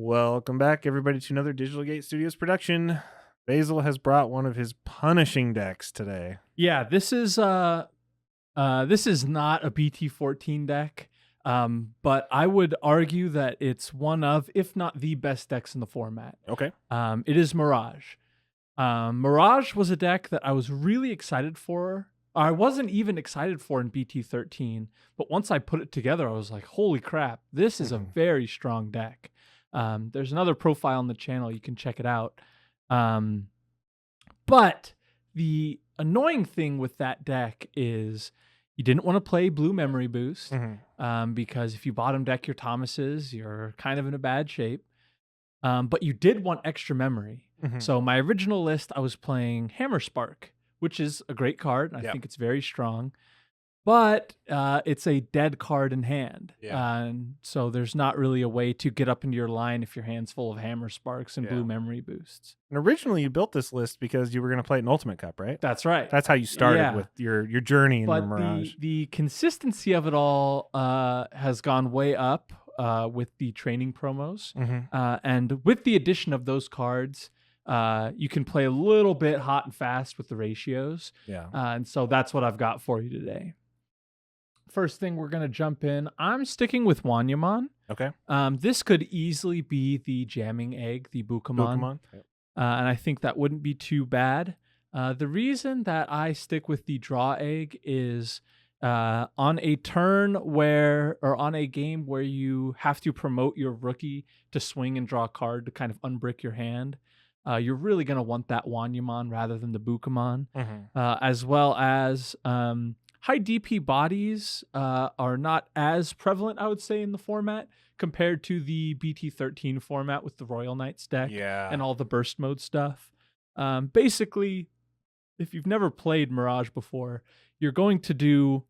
Welcome back, everybody, to another Digital Gate Studios production. Basil has brought one of his punishing decks today. Yeah, this is not a BT-14 deck, but I would argue that it's one of, if not the best decks in the format. Okay. It is Mirage. Mirage was a deck that I was really excited for. I wasn't even excited for in BT-13, but once I put it together, I was like, holy crap, this is a very strong deck. There's another profile on the channel. You can check it out. But the annoying thing with that deck is you didn't want to play Blue Memory Boost because if you bottom deck your Thomases, you're kind of in a bad shape. But you did want extra memory. So my original list, I was playing Hammer Spark, which is a great card. And I think it's very strong. But it's a dead card in hand. And so there's not really a way to get up into your line if your hand's full of Hammer Sparks and Blue Memory Boosts. And originally you built this list because you were going to play it in Ultimate Cup, right? That's right. That's how you started with your journey in the Mirage. The consistency of it all has gone way up with the training promos. And with the addition of those cards, you can play a little bit hot and fast with the ratios. And so that's what I've got for you today. First thing we're going to jump in, I'm sticking with Wanyamon. Okay. This could easily be the jamming egg, the Bukamon. And I think that wouldn't be too bad. The reason that I stick with the draw egg is on a turn or on a game where you have to promote your rookie to swing and draw a card to kind of unbrick your hand, you're really going to want that Wanyamon rather than the Bukamon, as well as high DP bodies are not as prevalent, I would say, in the format compared to the BT-13 format with the Royal Knights deck and all the burst mode stuff. Basically, if you've never played Mirage before, you're going to do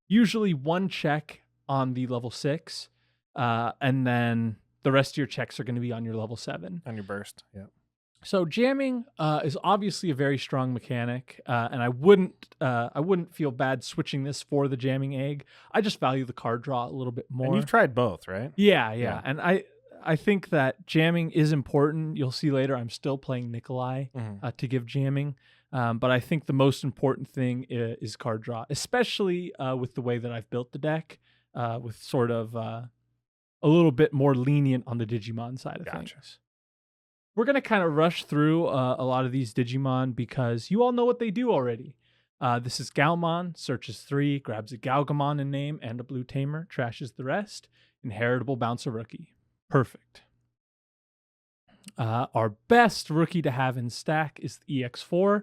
usually one check on the level 6, and then the rest of your checks are going to be on your level 7. On your burst, So jamming is obviously a very strong mechanic, and I wouldn't feel bad switching this for the jamming egg. I just value the card draw a little bit more. And you've tried both, right? Yeah. And I think that jamming is important. You'll see later I'm still playing Nikolai to give jamming, but I think the most important thing is card draw, especially with the way that I've built the deck, with sort of a little bit more lenient on the Digimon side of things. We're going to kind of rush through a lot of these Digimon because you all know what they do already. This is Gaomon, searches 3, grabs a Gaogamon in name and a blue Tamer, trashes the rest, inheritable bounce a rookie. Perfect. Our best rookie to have in stack is the EX4.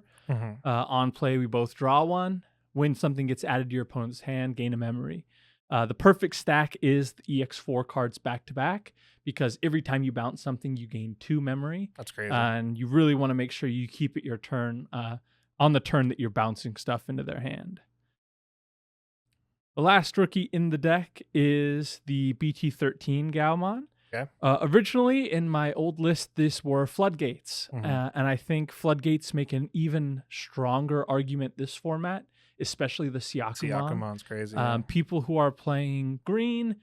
On play, we both draw one. When something gets added to your opponent's hand, gain a memory. The perfect stack is the EX4 cards back to back because every time you bounce something, you gain 2 memory. That's crazy. And you really want to make sure you keep it your turn on the turn that you're bouncing stuff into their hand. The last rookie in the deck is the BT-13 Gaomon. Okay. Originally, in my old list, this were Floodgates. And I think Floodgates make an even stronger argument this format, especially the Siakamon. Siakamon's crazy. People who are playing green,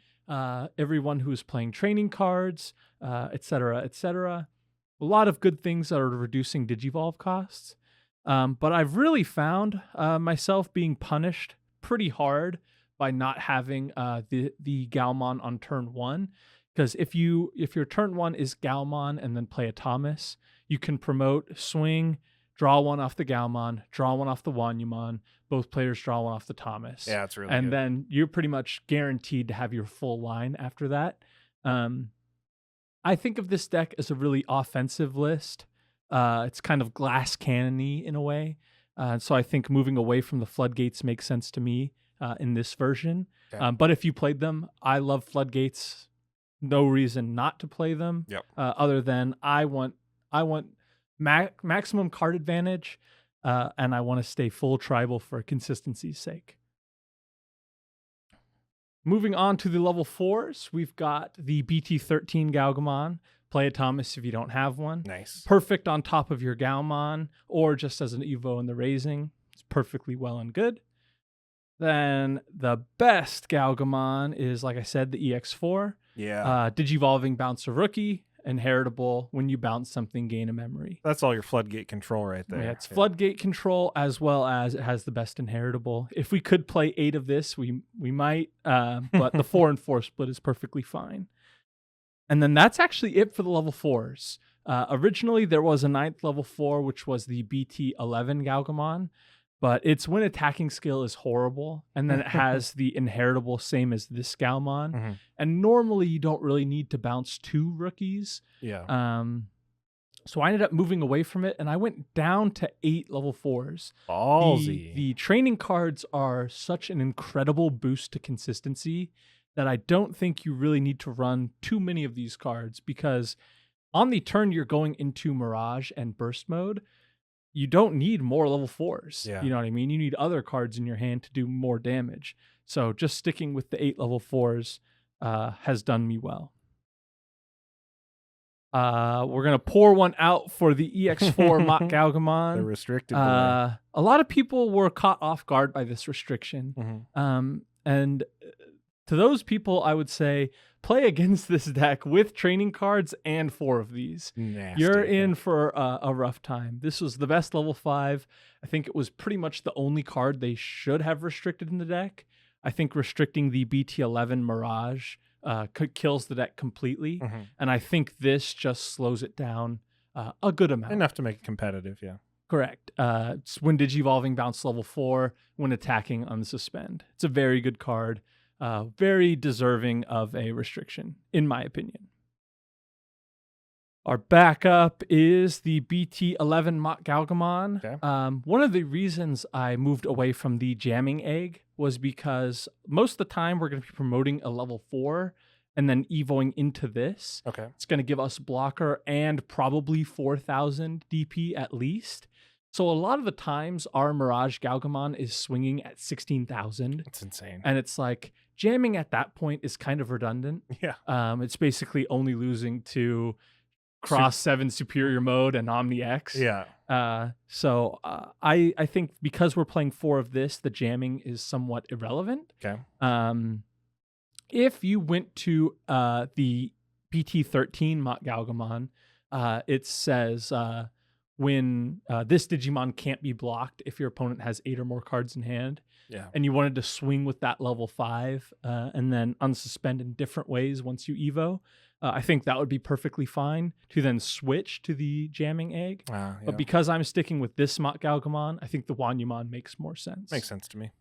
everyone who is playing training cards, etc., etc. A lot of good things that are reducing Digivolve costs. But I've really found myself being punished pretty hard by not having the Gaomon on turn 1. Because if your turn 1 is Gaomon and then play a Thomas, you can promote, swing, draw one off the Gaomon, draw one off the Wanyamon, both players draw one off the Thomas. Yeah, it's really and good. Then you're pretty much guaranteed to have your full line after that. I think of this deck as a really offensive list. It's kind of glass cannon-y in a way. So I think moving away from the Floodgates makes sense to me in this version. But if you played them, I love Floodgates. No reason not to play them. Other than I want maximum card advantage, and I want to stay full tribal for consistency's sake. Moving on to the level 4s, we've got the BT-13 Gaogamon. Play a Thomas if you don't have one. Nice. Perfect on top of your Gaomon, or just as an Evo in the raising. It's perfectly well and good. Then the best Gaogamon is, like I said, the EX4. Yeah. Digivolving Bouncer Rookie, inheritable. When you bounce something, gain a memory. That's all your floodgate control right there. Yeah, it's floodgate control as well as it has the best inheritable. If we could play 8 of this, we might, but the 4 and 4 split is perfectly fine. And then that's actually it for the level 4s. Originally, there was a 9th level 4, which was the BT-14 Gaogamon, but its when attacking skill is horrible, and then it has the inheritable same as this Gaomon. And normally, you don't really need to bounce 2 rookies. Yeah. So I ended up moving away from it, and I went down to 8 level 4s. Ballsy. The training cards are such an incredible boost to consistency that I don't think you really need to run too many of these cards, because on the turn you're going into Mirage and Burst mode, you don't need more level 4s. Yeah. You know what I mean? You need other cards in your hand to do more damage. So just sticking with the 8 level 4s has done me well. We're going to pour one out for the EX4 MachGaogamon. The restricted. A lot of people were caught off guard by this restriction. And to those people, I would say play against this deck with training cards and 4 of these. Nasty. You're in for a rough time. This was the best level 5. I think it was pretty much the only card they should have restricted in the deck. I think restricting the BT-11 Mirage kills the deck completely. And I think this just slows it down a good amount. Enough to make it competitive, yeah. Correct. It's when Digivolving bounce level 4, when attacking unsuspend. It's a very good card. Very deserving of a restriction, in my opinion. Our backup is the BT-11 MachGaogamon. Okay. One of the reasons I moved away from the jamming egg was because most of the time we're going to be promoting a level 4 and then evoing into this. Okay. It's going to give us blocker and probably 4,000 DP at least. So a lot of the times our MirageGaogamon is swinging at 16,000. It's insane. And it's like jamming at that point is kind of redundant. Yeah. It's basically only losing to Cross 7 Superior Mode and Omni X. Yeah. So I think because we're playing 4 of this, the jamming is somewhat irrelevant. Okay. If you went to the BT-13 MachGaogamon, it says when this Digimon can't be blocked if your opponent has 8 or more cards in hand. Yeah. And you wanted to swing with that level 5 and then unsuspend in different ways once you evo. I think that would be perfectly fine to then switch to the jamming egg. Yeah. But because I'm sticking with this MachGaogamon, I think the Wanyumon makes more sense. Makes sense to me.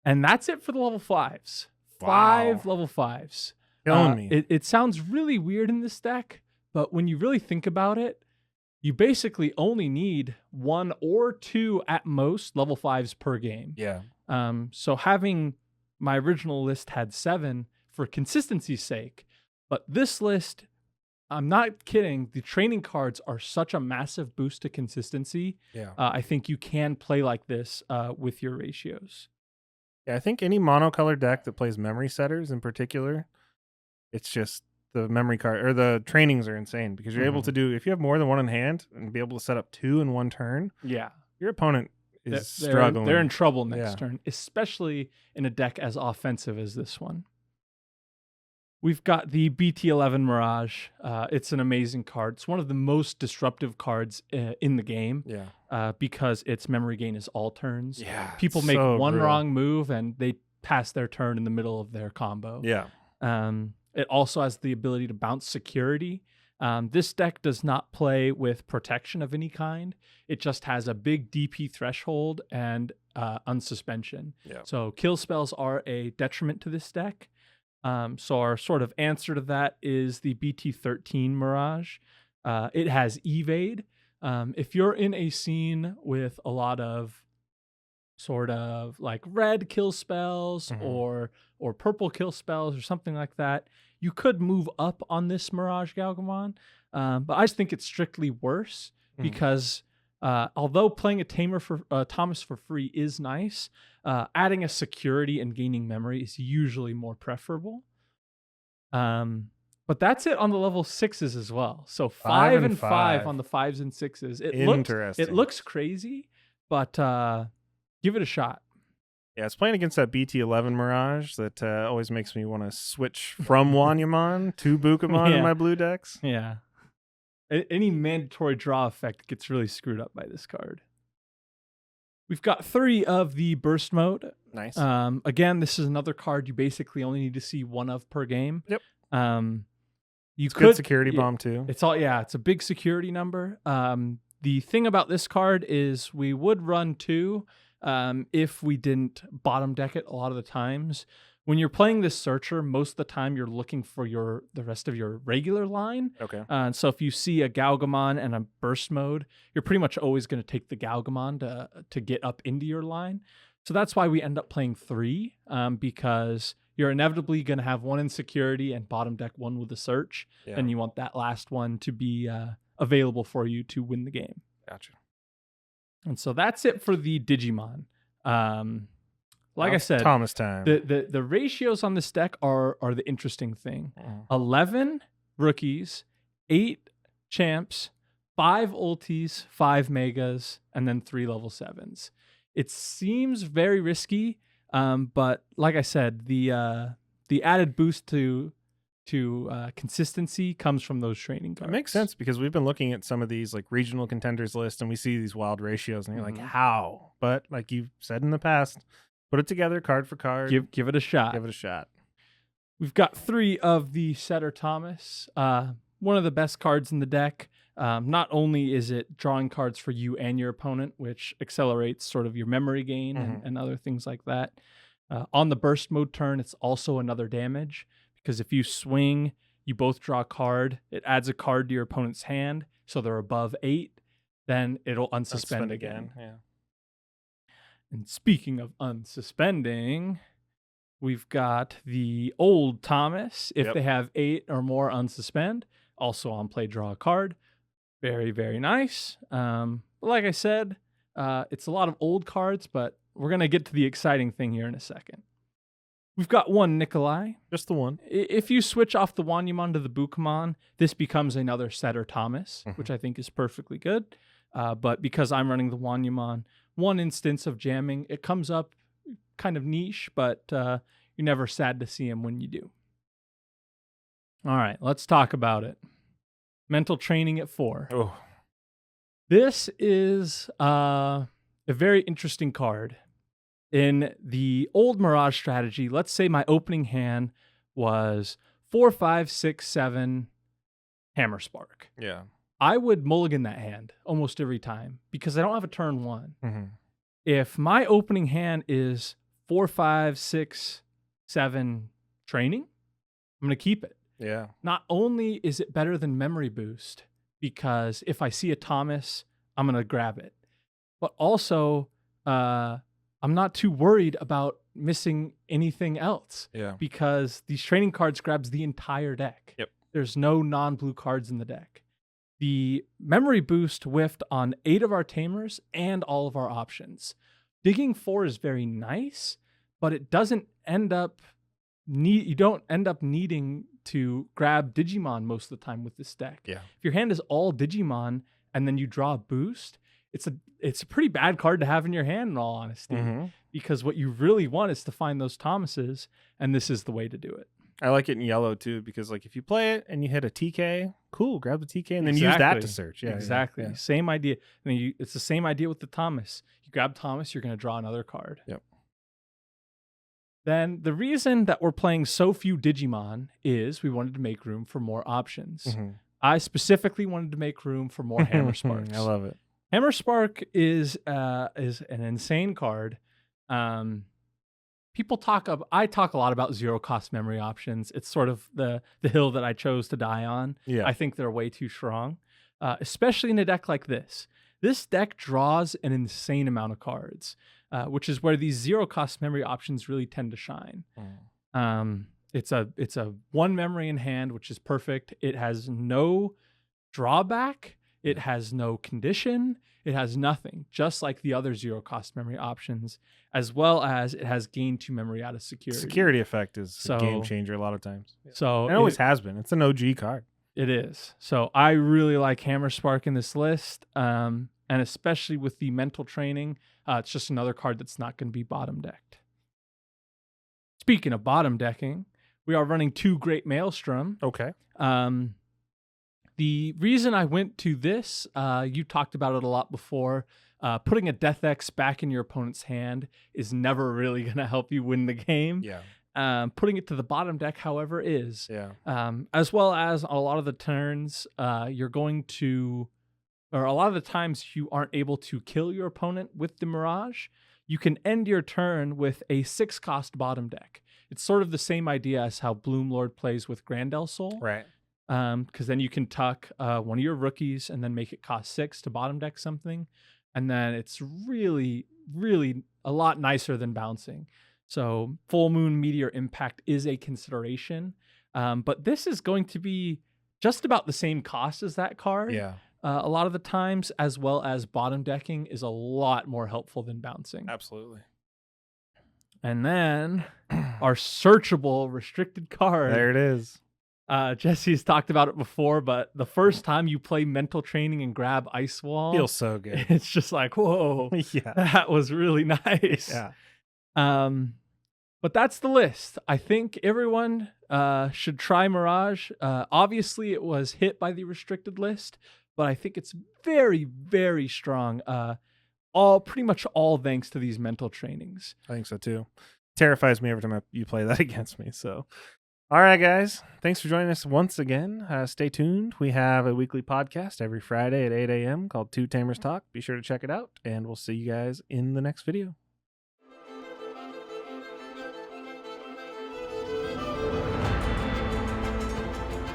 And that's it for the level 5s. Wow. 5 level 5s. Killing me. It sounds really weird in this deck, but when you really think about it, you basically only need 1 or 2 at most level 5s per game. Yeah. So having my original list had 7 for consistency's sake, but this list, I'm not kidding, the training cards are such a massive boost to consistency. Yeah. I think you can play like this with your ratios. Yeah, I think any monocolor deck that plays memory setters in particular, it's just the memory card or the trainings are insane because you're able to do, if you have more than 1 in hand and be able to set up 2 in 1 turn, yeah, your opponent is struggling. They're in trouble next turn, especially in a deck as offensive as this one. We've got the BT-11 Mirage. It's an amazing card. It's one of the most disruptive cards in the game. Yeah. Because its memory gain is all turns. Yeah. People make so one brutal. wrong move and they pass their turn in the middle of their combo. Yeah. It also has the ability to bounce security. This deck does not play with protection of any kind. It just has a big DP threshold and unsuspension. Yeah. So kill spells are a detriment to this deck. So our sort of answer to that is the BT-13 Mirage. It has evade. If you're in a scene with a lot of sort of like red kill spells or purple kill spells or something like that, you could move up on this MirageGaogamon. But I just think it's strictly worse because although playing a Tamer for Thomas for free is nice, adding a security and gaining memory is usually more preferable. But that's it on the level 6s as well. So 5 and 5 on the 5s and 6s. It looks crazy, but give it a shot. Yeah, it's playing against that BT-11 Mirage that always makes me want to switch from Wanyumon to Bukamon in my blue decks. Yeah. any mandatory draw effect gets really screwed up by this card. We've got 3 of the burst mode. Nice. Again, this is another card you basically only need to see 1 of per game. Yep. It's good security bomb too. It's a big security number. The thing about this card is we would run 2 if we didn't bottom deck it a lot of the times. When you're playing this searcher, most of the time you're looking for the rest of your regular line. Okay. So if you see a Gaogamon and a burst mode, you're pretty much always going to take the Gaogamon to get up into your line. So that's why we end up playing 3, because you're inevitably going to have 1 in security and bottom deck 1 with a search. Yeah. And you want that last one to be available for you to win the game. Gotcha. And so that's it for the Digimon. Like I said, Thomas time. The ratios on this deck are the interesting thing. 11 rookies, 8 champs, 5 ultis, 5 megas, and then 3 level 7s. It seems very risky, but like I said, the added boost to consistency comes from those training cards. It makes sense because we've been looking at some of these like regional contenders list, and we see these wild ratios, and you're like, how? But like you've said in the past, put it together card for card. Give it a shot. Give it a shot. We've got 3 of the Setter Thomas. One of the best cards in the deck. Not only is it drawing cards for you and your opponent, which accelerates sort of your memory gain and other things like that. On the burst mode turn, it's also another damage, because if you swing, you both draw a card. It adds a card to your opponent's hand, so they're above 8. Then it'll unsuspend again. Yeah. And speaking of unsuspending, we've got the old Thomas. If they have 8 or more unsuspend, also on play, draw a card. Very, very nice. But like I said, it's a lot of old cards, but we're going to get to the exciting thing here in a second. We've got 1 Nikolai. Just the 1. If you switch off the Wanyumon to the Bukamon, this becomes another Setter Thomas, which I think is perfectly good. But because I'm running the Wanyumon, 1 instance of jamming, it comes up kind of niche, but you're never sad to see him when you do. All right, let's talk about it. Mental training at 4. Oh. This is a very interesting card. In the old Mirage strategy, let's say my opening hand was 4, 5, 6, 7 Hammer Spark. Yeah. I would mulligan that hand almost every time because I don't have a turn 1. If my opening hand is 4, 5, 6, 7 training, I'm going to keep it. Yeah. Not only is it better than memory boost, because if I see a Thomas, I'm going to grab it, but also I'm not too worried about missing anything else. Yeah. Because these training cards grabs the entire deck. Yep. There's no non-blue cards in the deck. The memory boost whiffed on 8 of our Tamers and all of our options. Digging 4 is very nice, but it doesn't end up you don't end up needing to grab Digimon most of the time with this deck. Yeah. If your hand is all Digimon and then you draw a boost, it's a pretty bad card to have in your hand, in all honesty, because what you really want is to find those Thomases, and this is the way to do it. I like it in yellow too, because like if you play it and you hit a TK, cool, grab the TK and then use that to search. Yeah, exactly. Yeah. Same idea. I mean, it's the same idea with the Thomas. You grab Thomas, you're going to draw another card. Yep. Then the reason that we're playing so few Digimon is we wanted to make room for more options. I specifically wanted to make room for more Hammer Sparks. I love it. Hammer Spark is an insane card. I talk a lot about zero cost memory options. It's sort of the hill that I chose to die on. Yeah. I think they're way too strong, especially in a deck like this. This deck draws an insane amount of cards, which is where these zero cost memory options really tend to shine. It's a 1 memory in hand, which is perfect. It has no drawback. It has no condition. It has nothing, just like the other zero cost memory options, as well as it has gain 2 memory out of security. Security effect is a game changer a lot of times. So it always has been. It's an OG card. It is. So I really like Hammer Spark in this list, and especially with the mental training, it's just another card that's not going to be bottom decked. Speaking of bottom decking, we are running 2 Great Maelstrom. Okay. The reason I went to this, you talked about it a lot before. Putting a Death X back in your opponent's hand is never really going to help you win the game. Yeah. Putting it to the bottom deck, however, is. Yeah. As well as a lot of the turns, you're going to, or a lot of the times you aren't able to kill your opponent with the Mirage. You can end your turn with a 6-cost bottom deck. It's sort of the same idea as how Bloomlord plays with Grandel Soul. Right. Because then you can tuck one of your rookies and then make it cost 6 to bottom deck something. And then it's really, really a lot nicer than bouncing. So Full Moon Meteor Impact is a consideration. But this is going to be just about the same cost as that card. Yeah. A lot of the times, as well as bottom decking is a lot more helpful than bouncing. Absolutely. And then our searchable restricted card. There it is. Jesse's talked about it before, but the first time you play Mental Training and grab Ice Wall, Feels so good. it's just like, whoa, Yeah. that was really nice. Yeah. But that's the list. I think everyone should try Mirage. Obviously, it was hit by the restricted list, but I think it's very, very strong. Pretty much all thanks to these mental trainings. I think so too. Terrifies me every time you play that against me. So, all right, guys. Thanks for joining us once again. Stay tuned. We have a weekly podcast every Friday at 8 a.m. called Two Tamers Talk. Be sure to check it out, and we'll see you guys in the next video.